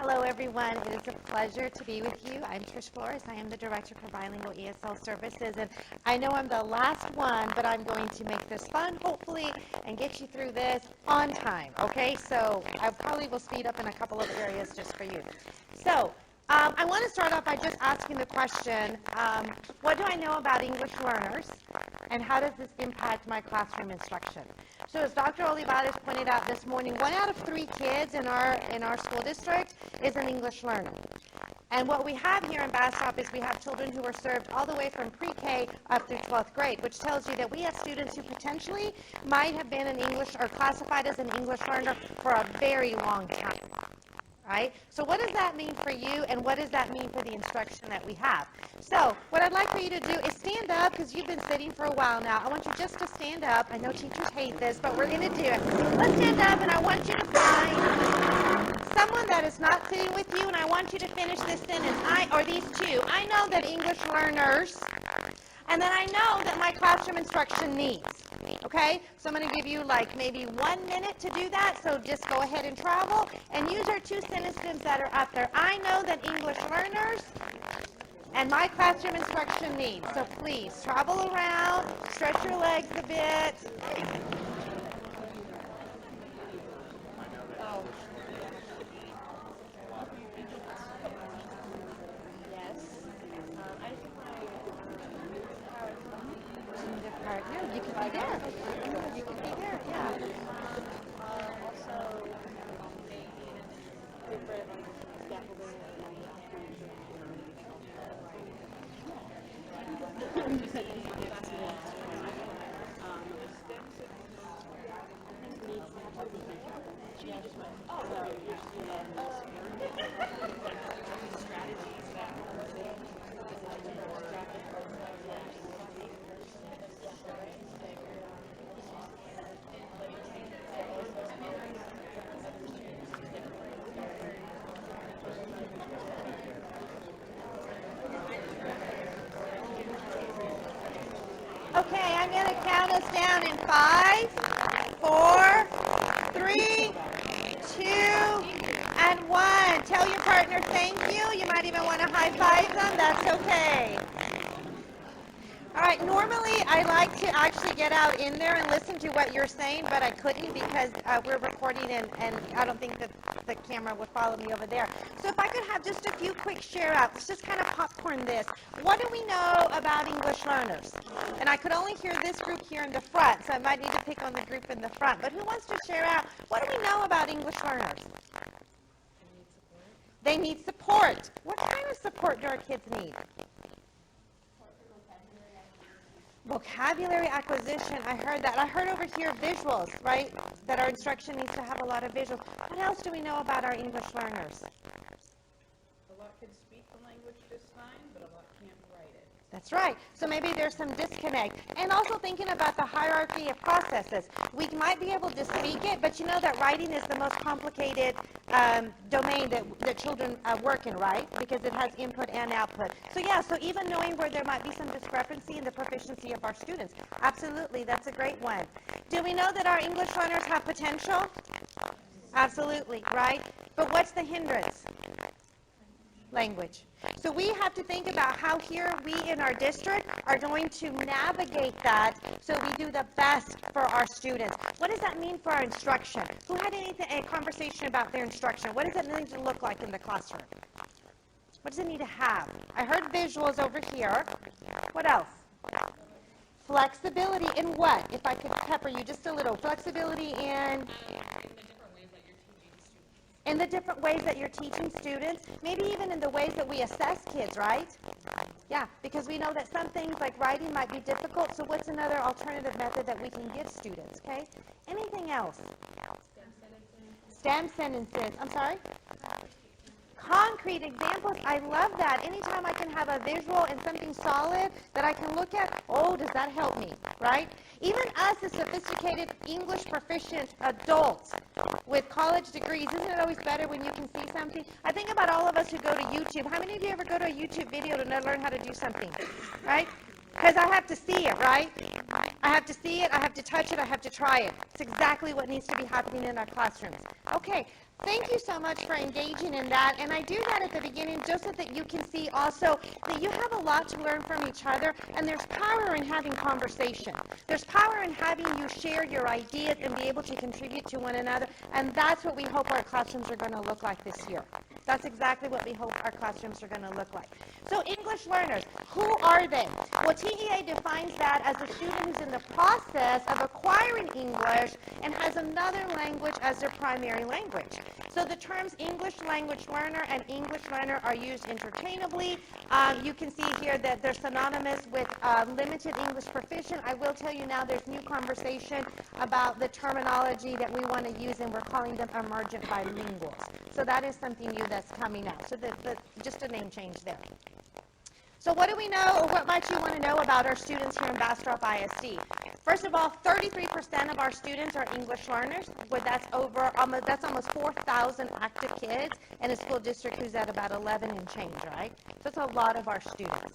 Hello, everyone. It is a pleasure to be with you. I'm Trish Flores. I am the Director for Bilingual ESL Services, and I know I'm the last one, but I'm going to make this fun, hopefully, and get you through this on time, okay? So I probably will speed up in a couple of areas just for you. So I want to start off by just asking the question, what do I know about English learners, and how does this impact my classroom instruction? So as Dr. Olivares pointed out this morning, 1 out of 3 kids in our school district is an English learner. And what we have here in Bastrop is we have children who are served all the way from pre-K up through 12th grade, which tells you that we have students who potentially might have been an English or classified as an English learner for a very long time. Right? So what does that mean for you, and what does that mean for the instruction that we have? So what I'd like for you to do is stand up, because you've been sitting for a while now. I want you just to stand up. I know teachers hate this, but we're going to do it. Let's stand up, and I want you to find someone that is not sitting with you, and I want you to finish this sentence. These two. I know that English learners, and then I know that my classroom instruction needs. Okay? So I'm going to give you like maybe 1 minute to do that, so just go ahead and travel and use our 2 sentences that are up there. I know that English learners and my classroom instruction needs. So please travel around, stretch your legs a bit. No, you can be there. You can be there, yeah. Also, different scaffolding Okay, I'm going to count us down in 5, 4, 3, 2, and 1. Tell your partner thank you. You might even want to high five them. That's okay. All right, normally I like to actually get out in there and listen to what you're saying, but I couldn't because we're recording and I don't think that the camera would follow me over there. So if I could have just a few quick share outs, just kind of popcorn this. What do we know about English learners? And I could only hear this group here in the front, so I might need to pick on the group in the front. But who wants to share out, what do we know about English learners? They need support. What kind of support do our kids need? Vocabulary acquisition, I heard that. I heard over here visuals, right? That our instruction needs to have a lot of visuals. What else do we know about our English learners? a lot can speak the language just fine, but a lot can't write it. That's right. So maybe there's some disconnect. And also thinking about the hierarchy of processes. We might be able to speak it, but you know that writing is the most complicated domain that children work in, right? Because it has input and output. So yeah, so even knowing where there might be some discrepancy in the proficiency of our students. Absolutely, that's a great one. Do we know that our English learners have potential? Absolutely, right? But what's the hindrance? Language. So we have to think about how here we in our district are going to navigate that so we do the best for our students. What does that mean for our instruction? Who had a conversation about their instruction? What does it need to look like in the classroom? What does it need to have? I heard visuals over here. What else? Flexibility in what? If I could pepper you just a little. Flexibility in the different ways that you're teaching students, maybe even in the ways that we assess kids, right? Yeah, because we know that some things like writing might be difficult, so what's another alternative method that we can give students, okay? Anything else? STEM sentences. I'm sorry? Concrete examples. I love that. Anytime I can have a visual and something solid that I can look at, oh, does that help me, right? Even us as sophisticated English proficient adults with college degrees, isn't it always better when you can see something? I think about all of us who go to YouTube. How many of you ever go to a YouTube video to learn how to do something, right? Because I have to see it, right? I have to see it, I have to touch it, I have to try it. It's exactly what needs to be happening in our classrooms. Okay, Thank you so much for engaging in that. And I do that at the beginning just so that you can see also that you have a lot to learn from each other, and there's power in having conversation. There's power in having you share your ideas and be able to contribute to one another, and that's what we hope our classrooms are going to look like this year. That's exactly what we hope our classrooms are going to look like. So English learners, who are they? Well, TEA defines that as a student who's in the process of acquiring English and has another language as their primary language. So the terms English language learner and English learner are used interchangeably. You can see here that they're synonymous with limited English proficient. I will tell you now there's new conversation about the terminology that we want to use, and we're calling them emergent bilinguals. So that is something new that's coming out. So just a name change there. So what do we know, or what might you want to know about our students here in Bastrop ISD? First of all, 33% of our students are English learners. That's almost 4,000 active kids in a school district who's at about 11 and change, right? So it's a lot of our students.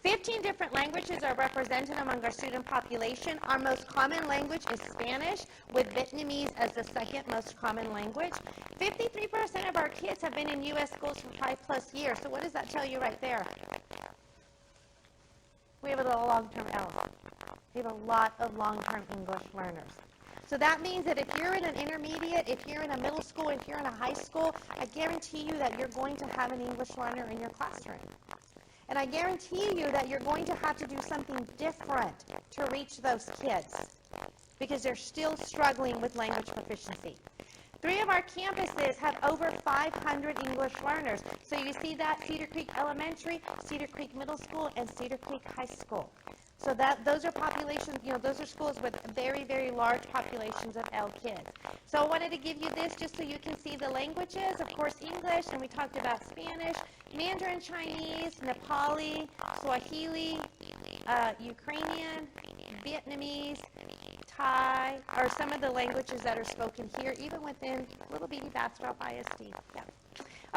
15 different languages are represented among our student population. Our most common language is Spanish, with Vietnamese as the second most common language. 53% of our kids have been in U.S. schools for 5+ years. So what does that tell you right there? We have a long-term element. We have a lot of long-term English learners. So that means that if you're in an intermediate, if you're in a middle school, if you're in a high school, I guarantee you that you're going to have an English learner in your classroom. And I guarantee you that you're going to have to do something different to reach those kids because they're still struggling with language proficiency. 3 of our campuses have over 500 English learners. So you see that Cedar Creek Elementary, Cedar Creek Middle School, and Cedar Creek High School. So those are populations, those are schools with very, very large populations of L kids. So I wanted to give you this just so you can see the languages. Of course, English, and we talked about Spanish, Mandarin Chinese, Nepali, Swahili, Ukrainian, Vietnamese, Thai are some of the languages that are spoken here, even within little bitty Bastrop ISD. Yeah.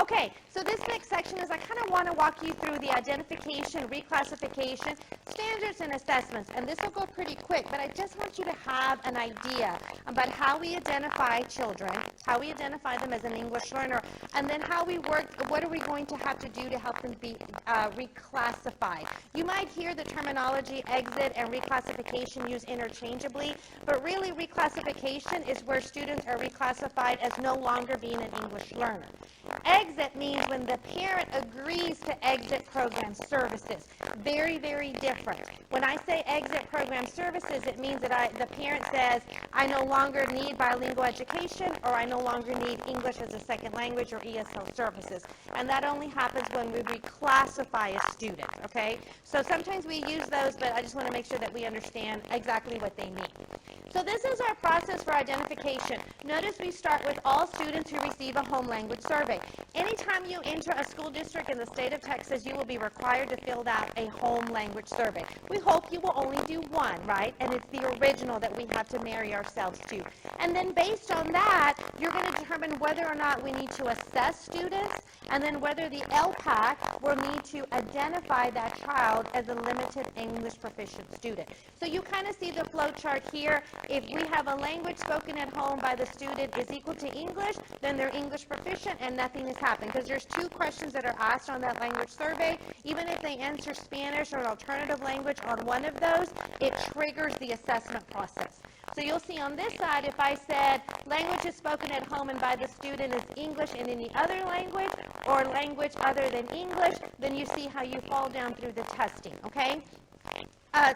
Okay, so this next section is I kind of want to walk you through the identification, reclassification, standards, and assessments. And this will go pretty quick, but I just want you to have an idea about how we identify children, how we identify them as an English learner, and then how we work, what are we going to have to do to help them be reclassified. You might hear the terminology exit and reclassification used interchangeably, but really reclassification is where students are reclassified as no longer being an English learner. Exit means when the parent agrees to exit program services. Very, very different. When I say exit program services, it means that the parent says, I no longer need bilingual education, or I no longer need English as a second language or ESL services. And that only happens when we reclassify a student, okay? So sometimes we use those, but I just want to make sure that we understand exactly what they mean. So this is our process for identification. Notice we start with all students who receive a home language survey. Anytime you enter a school district in the state of Texas, you will be required to fill out a home language survey. We hope you will only do one, right? And it's the original that we have to marry ourselves to. And then based on that, you're going to determine whether or not we need to assess students, and then whether the LPAC will need to identify that child as a limited English proficient student. So you kind of see the flow chart here. If we have a language spoken at home by the student is equal to English, then they're English proficient and nothing has happened, because there's 2 questions that are asked on that language survey. Even if they answer Spanish or an alternative language on one of those, it triggers the assessment process. So you'll see on this side, if I said language is spoken at home and by the student is English and any other language, or language other than English, then you see how you fall down through the testing, okay?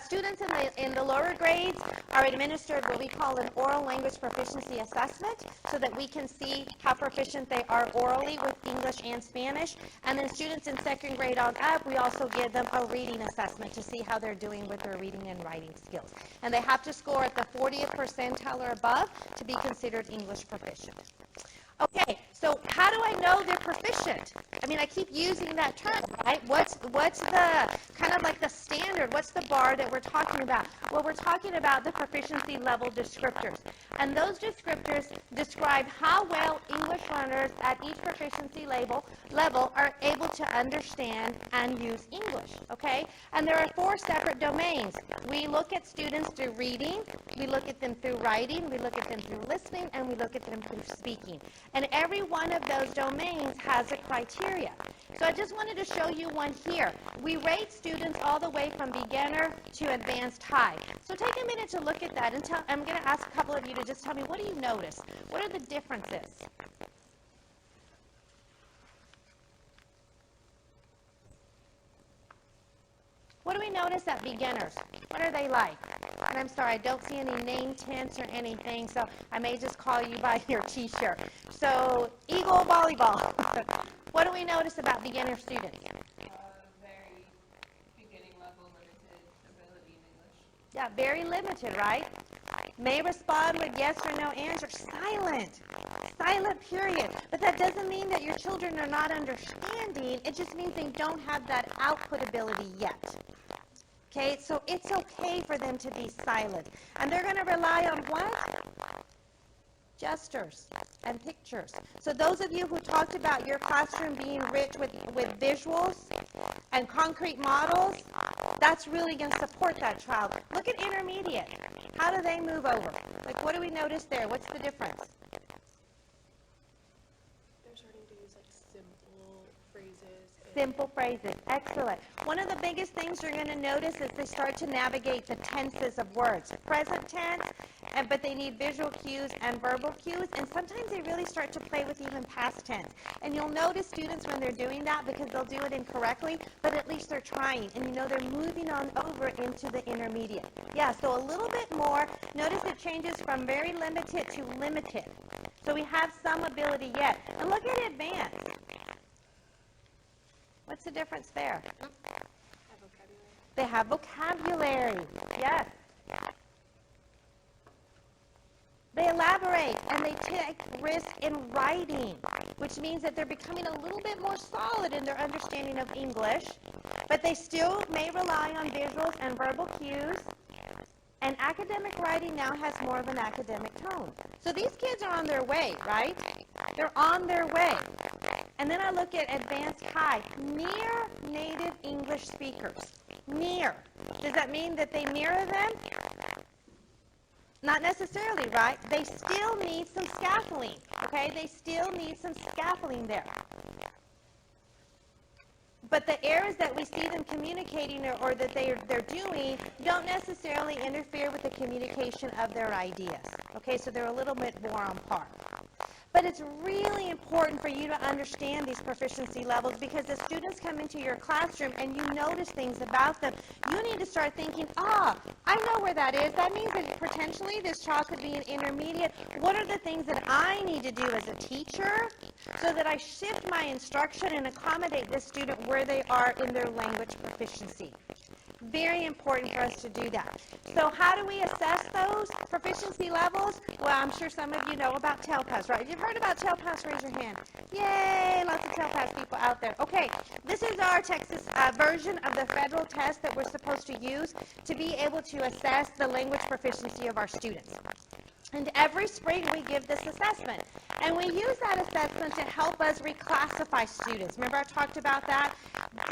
Students in the lower grades are administered what we call an oral language proficiency assessment, so that we can see how proficient they are orally with English and Spanish. And then students in 2nd grade on up, we also give them a reading assessment to see how they're doing with their reading and writing skills. And they have to score at the 40th percentile or above to be considered English proficient. Okay, so how do I know they're proficient? proficient? I mean, I keep using that term, right? What's the kind of like the standard? What's the bar that we're talking about? Well, we're talking about the proficiency level descriptors. And those descriptors describe how well English learners at each proficiency level are able to understand and use English, okay? And there are 4 separate domains. We look at students through reading, we look at them through writing, we look at them through listening, and we look at them through speaking. And every one of those domains has a criteria. So I just wanted to show you one here. We rate students all the way from beginner to advanced high. So take a minute to look at that, and I'm going to ask a couple of you to just tell me, what do you notice? What are the differences? What do we notice at beginners? What are they like? And I'm sorry, I don't see any name tents or anything, so I may just call you by your t-shirt. So, Eagle Volleyball. What do we notice about beginner students? Very beginning level, limited ability in English. Yeah, very limited, right? May respond with yes or no answer. Silent. Silent, period. But that doesn't mean that your children are not understanding. It just means they don't have that output ability yet. Okay, so it's okay for them to be silent. And they're going to rely on what? Gestures and pictures. So those of you who talked about your classroom being rich with visuals and concrete models, that's really going to support that child. Look at intermediate. How do they move over? Like, what do we notice there? What's the difference? They're starting to use like simple phrases. Simple phrases. Excellent. One of the biggest things you're going to notice is they start to navigate the tenses of words. Present tense, but they need visual cues and verbal cues, and sometimes they really start to play with even past tense. And you'll notice students when they're doing that because they'll do it incorrectly, but at least they're trying, and you know they're moving on over into the intermediate. Yeah, so a little bit more. Notice it changes from very limited to limited. So we have some ability yet. And look at advanced. What's the difference there? They have vocabulary. Yes. They elaborate and they take risk in writing, which means that they're becoming a little bit more solid in their understanding of English, but they still may rely on visuals and verbal cues. And academic writing now has more of an academic tone. So these kids are on their way, right? They're on their way. And then I look at advanced high, near native English speakers. Near. Does that mean that they mirror them? Not necessarily, right? They still need some scaffolding, okay? They still need some scaffolding there. But the errors that we see them communicating or that they're doing don't necessarily interfere with the communication of their ideas. Okay, so they're a little bit more on par. But it's really important for you to understand these proficiency levels because as students come into your classroom and you notice things about them, you need to start thinking, I know where that is. That means that potentially this child could be an intermediate. What are the things that I need to do as a teacher so that I shift my instruction and accommodate this student where they are in their language proficiency? Very important for us to do that. So how do we assess those proficiency levels? Well, I'm sure some of you know about TELPAS, right? If you've heard about TELPAS, raise your hand. Yay, lots of TELPAS people out there. Okay, this is our Texas version of the federal test that we're supposed to use to be able to assess the language proficiency of our students. And every spring we give this assessment. And we use that assessment to help us reclassify students. Remember I talked about that?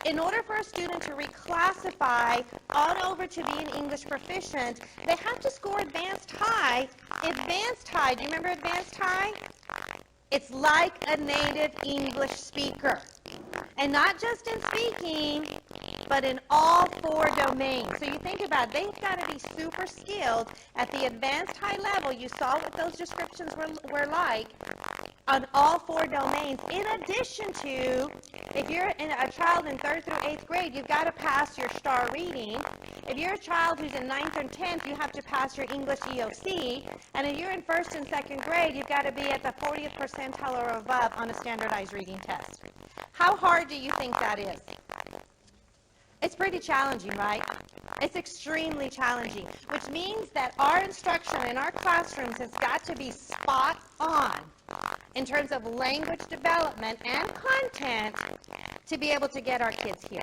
In order for a student to reclassify on over to being English proficient, they have to score advanced high. Advanced high, do you remember advanced high? It's like a native English speaker. And not just in speaking, but in all 4 domains. So you think about it, they've got to be super skilled at the advanced high level. You saw what those descriptions were like on all 4 domains. In addition to, if you're a child in 3rd through 8th grade, you've got to pass your STAR reading. If you're a child who's in 9th and 10th, you have to pass your English EOC. And if you're in 1st and 2nd grade, you've got to be at the 40th percentile or above on a standardized reading test. How hard do you think that is? It's pretty challenging, right? It's extremely challenging, which means that our instruction in our classrooms has got to be spot on. in terms of language development and content to be able to get our kids here.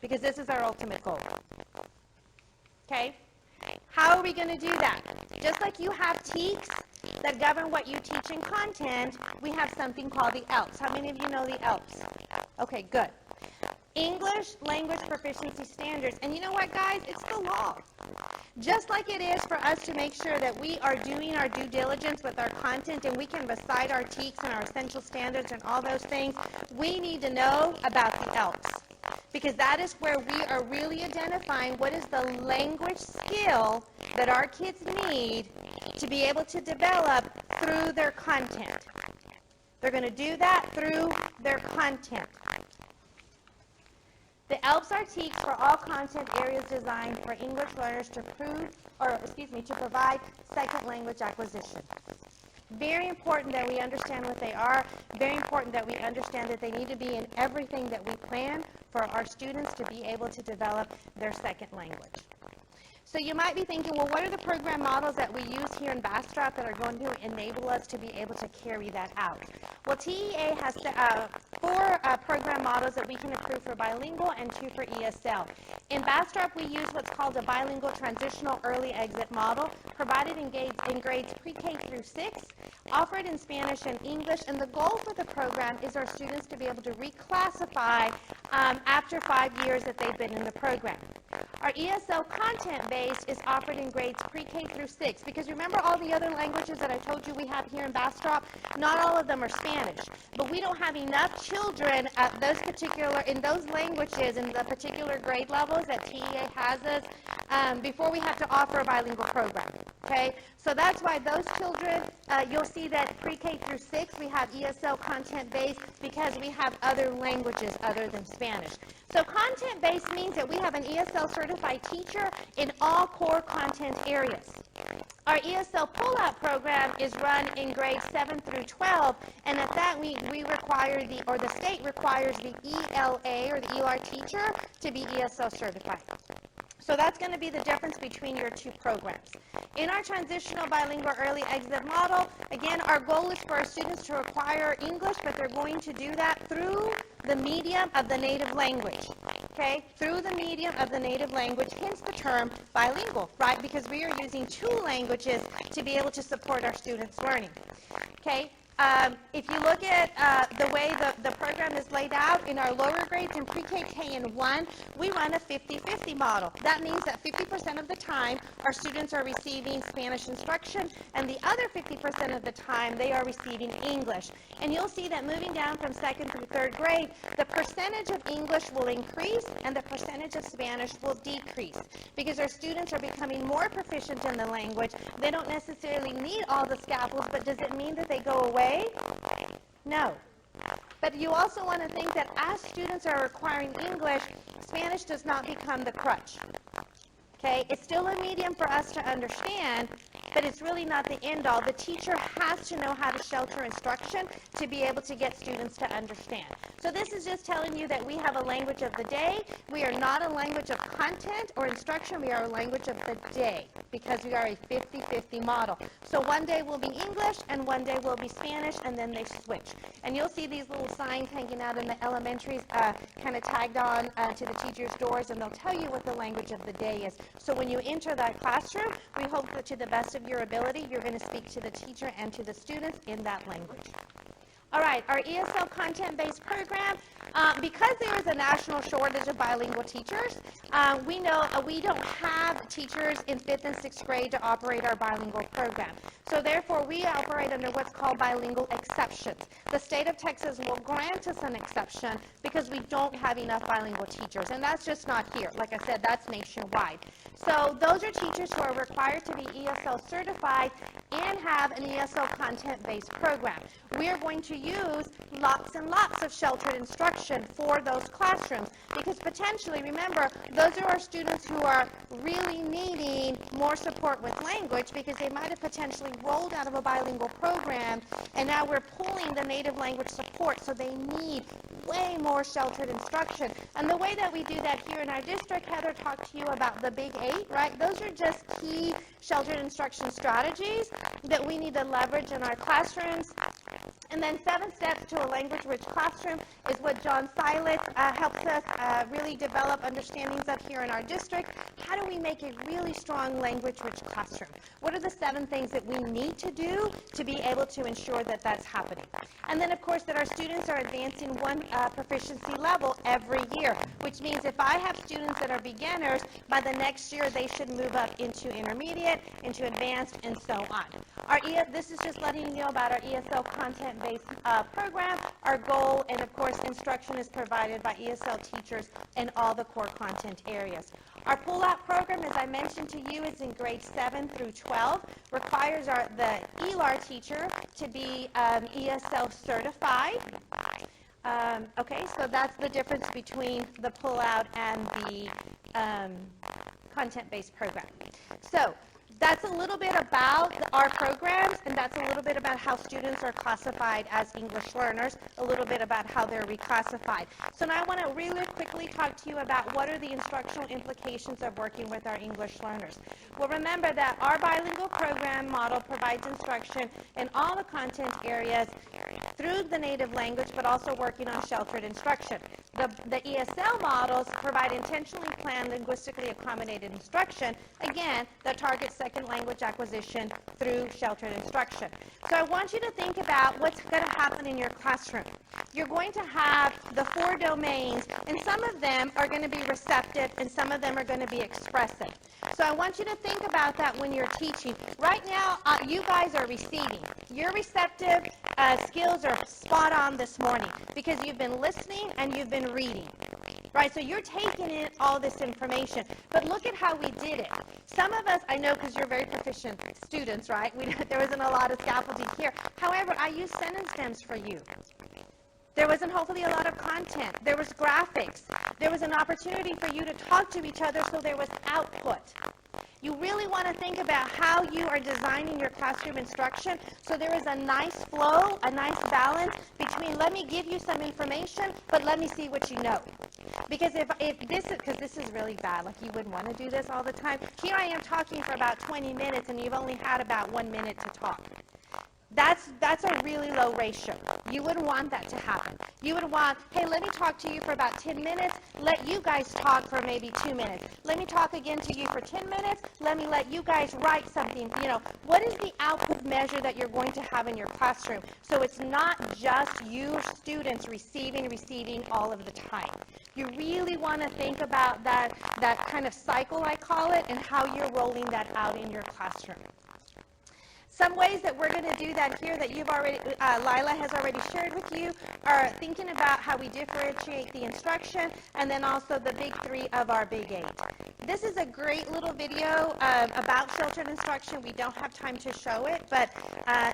Because this is our ultimate goal. Okay? How are we going to do that? Just like you have TEKS that govern what you teach in content, we have something called the ELPS. How many of you know the ELPS? Okay, good. English Language Proficiency Standards. And you know what, guys? It's the law. Just like it is for us to make sure that we are doing our due diligence with our content and we can recite our TEKS and our essential standards and all those things, we need to know about the ELPS. Because that is where we are really identifying what is the language skill that our kids need to be able to develop through their content. They're going to do that through their content. The ELPS are TEKS for all content areas designed for English learners to provide second language acquisition. Very important that we understand what they are. Very important that we understand that they need to be in everything that we plan for our students to be able to develop their second language. So you might be thinking, well, what are the program models that we use here in Bastrop that are going to enable us to be able to carry that out? Well, TEA has 4 program models that we can approve for bilingual and 2 for ESL. In Bastrop, we use what's called a bilingual transitional early exit model, provided in grades pre-K through 6, offered in Spanish and English, and the goal for the program is our students to be able to reclassify after 5 years that they've been in the program. Our ESL content-based is offered in grades pre-K through 6, because remember all the other languages that I told you we have here in Bastrop? Not all of them are Spanish, but we don't have enough children at in those languages in the particular grade levels that TEA has us before we have to offer a bilingual program. Okay, so that's why those children, you'll see that pre-K through 6 we have ESL content-based because we have other languages other than Spanish. So content-based means that we have an ESL certified teacher in all core content areas. Our ESL pull-out program is run in grades 7 through 12, and at that we require the state requires the ELA or the ELR teacher to be ESL certified. So that's going to be the difference between your 2 programs. In our transitional bilingual early exit model, again, our goal is for our students to acquire English, but they're going to do that through the medium of the native language. Okay? Through the medium of the native language, hence the term bilingual, right? Because we are using 2 languages to be able to support our students' learning. Okay? If you look at the way the program is laid out in our lower grades in pre-K, K, and 1, we run a 50-50 model. That means that 50% of the time our students are receiving Spanish instruction, and the other 50% of the time they are receiving English. And you'll see that moving down from 2nd through 3rd grade, the percentage of English will increase and the percentage of Spanish will decrease because our students are becoming more proficient in the language. They don't necessarily need all the scaffolds, but does it mean that they go away? No. But you also want to think that as students are acquiring English, Spanish does not become the crutch. Okay? It's still a medium for us to understand, but it's really not the end all. The teacher has to know how to shelter instruction to be able to get students to understand. So this is just telling you that we have a language of the day. We are not a language of content or instruction. We are a language of the day because we are a 50-50 model. So one day will be English and one day will be Spanish, and then they switch. And you'll see these little signs hanging out in the elementaries kind of tagged on to the teacher's doors, and they'll tell you what the language of the day is. So when you enter that classroom, we hope that to the best of your ability, you're going to speak to the teacher and to the students in that language. All right, our ESL content-based program, because there is a national shortage of bilingual teachers, we know we don't have teachers in 5th and 6th grade to operate our bilingual program. So therefore, we operate under what's called bilingual exceptions. The state of Texas will grant us an exception because we don't have enough bilingual teachers, and that's just not here. Like I said, that's nationwide. So those are teachers who are required to be ESL certified and have an ESL content-based program. We are going to use lots and lots of sheltered instruction for those classrooms because potentially, remember, those are our students who are really needing more support with language because they might have potentially rolled out of a bilingual program and now we're pulling the native language support, so they need way more sheltered instruction. And the way that we do that here in our district, Heather talked to you about the Big 8, right? Those are just key sheltered instruction strategies that we need to leverage in our classrooms And then 7 Steps to a Language-Rich Classroom is what John Silas helps us really develop understandings of here in our district. How do we make a really strong language-rich classroom? What are the 7 things that we need to do to be able to ensure that that's happening? And then, of course, that our students are advancing one proficiency level every year, which means if I have students that are beginners, by the next year they should move up into intermediate, into advanced, and so on. This is just letting you know about our ESL content-based program, our goal, and of course instruction is provided by ESL teachers in all the core content areas. Our pull-out program, as I mentioned to you, is in grades 7 through 12, requires the ELAR teacher to be ESL certified. Okay, so that's the difference between the pull-out and the content-based program. So that's a little bit about our programs, and that's a little bit about how students are classified as English learners, a little bit about how they're reclassified. So now I want to really quickly talk to you about what are the instructional implications of working with our English learners. Well, remember that our bilingual program model provides instruction in all the content areas through the native language, but also working on sheltered instruction. The ESL models provide intentionally planned, linguistically accommodated instruction, again, that targets second language acquisition through sheltered instruction. So I want you to think about what's going to happen in your classroom. You're going to have the 4 domains, and some of them are going to be receptive, and some of them are going to be expressive. So I want you to think about that when you're teaching. Right now, you guys are receiving. Your receptive skills are spot on this morning because you've been listening and you've been reading. Right, so you're taking in all this information, but look at how we did it. Some of us, I know because you're very proficient students, right? There wasn't a lot of scaffolding here. However, I used sentence stems for you. There wasn't hopefully a lot of content. There was graphics. There was an opportunity for you to talk to each other, so there was output. You really want to think about how you are designing your classroom instruction so there is a nice flow, a nice balance between let me give you some information, but let me see what you know. Because because this is really bad, like you wouldn't want to do this all the time. Here I am talking for about 20 minutes and you've only had about 1 minute to talk. That's a really low ratio. You wouldn't want that to happen. You would want, hey, let me talk to you for about 10 minutes, let you guys talk for maybe 2 minutes. Let me talk again to you for 10 minutes, let me let you guys write something. You know, what is the output measure that you're going to have in your classroom? So it's not just you students receiving all of the time. You really want to think about that kind of cycle, I call it, and how you're rolling that out in your classroom. Some ways that we're going to do that here that you've already, Lila has already shared with you, are thinking about how we differentiate the instruction, and then also the big 3 of our big 8. This is a great little video about sheltered instruction. We don't have time to show it, but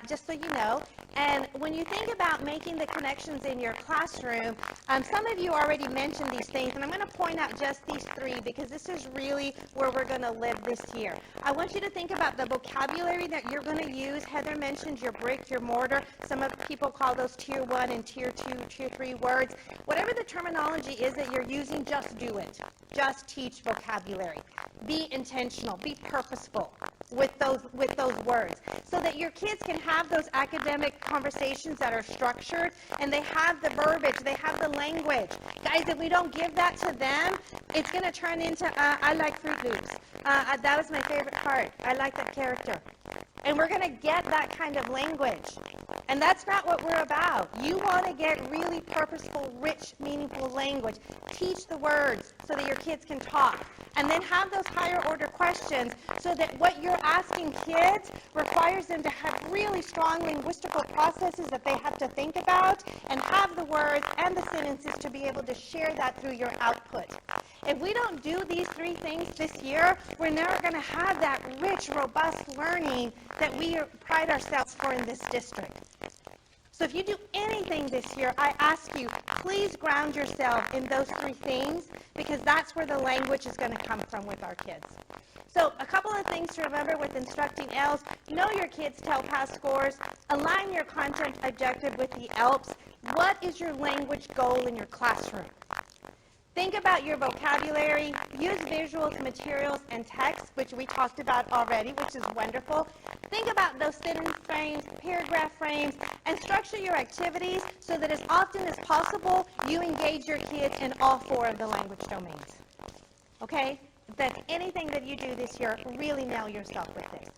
just so you know. And when you think about making the connections in your classroom, some of you already mentioned these things, and I'm going to point out just these 3 because this is really where we're going to live this year. I want you to think about the vocabulary that you're going to use. Heather mentioned your brick, your mortar. Some of people call those tier 1 and tier 2, tier 3 words. Whatever the terminology is that you're using, just do it. Just teach vocabulary. Be intentional. Be purposeful with those words so that your kids can have those academic conversations that are structured and they have the verbiage, they have the language. Guys, if we don't give that to them, it's going to turn into, I like Fruit Loops. That was my favorite part. I like that character. And we're going to get that kind of language. And that's not what we're about. You want to get really purposeful, rich, meaningful language. Teach the words so that your kids can talk. And then have those higher order questions so that what you're asking kids requires them to have really strong linguistical processes that they have to think about and have the words and the sentences to be able to share that through your output. If we don't do these 3 things this year, we're never going to have that rich, robust learning that we pride ourselves for in this district. So if you do anything this year, I ask you, please ground yourself in those 3 things because that's where the language is going to come from with our kids. So a couple of things to remember with instructing ELs. Know your kids' TELPAS scores. Align your content objective with the ELPS. What is your language goal in your classroom? Think about your vocabulary. Use visuals, materials, and text, which we talked about already, which is wonderful. Think about those sentence frames, paragraph frames, and structure your activities so that as often as possible, you engage your kids in all 4 of the language domains. Okay? If that's anything that you do this year, really nail yourself with this.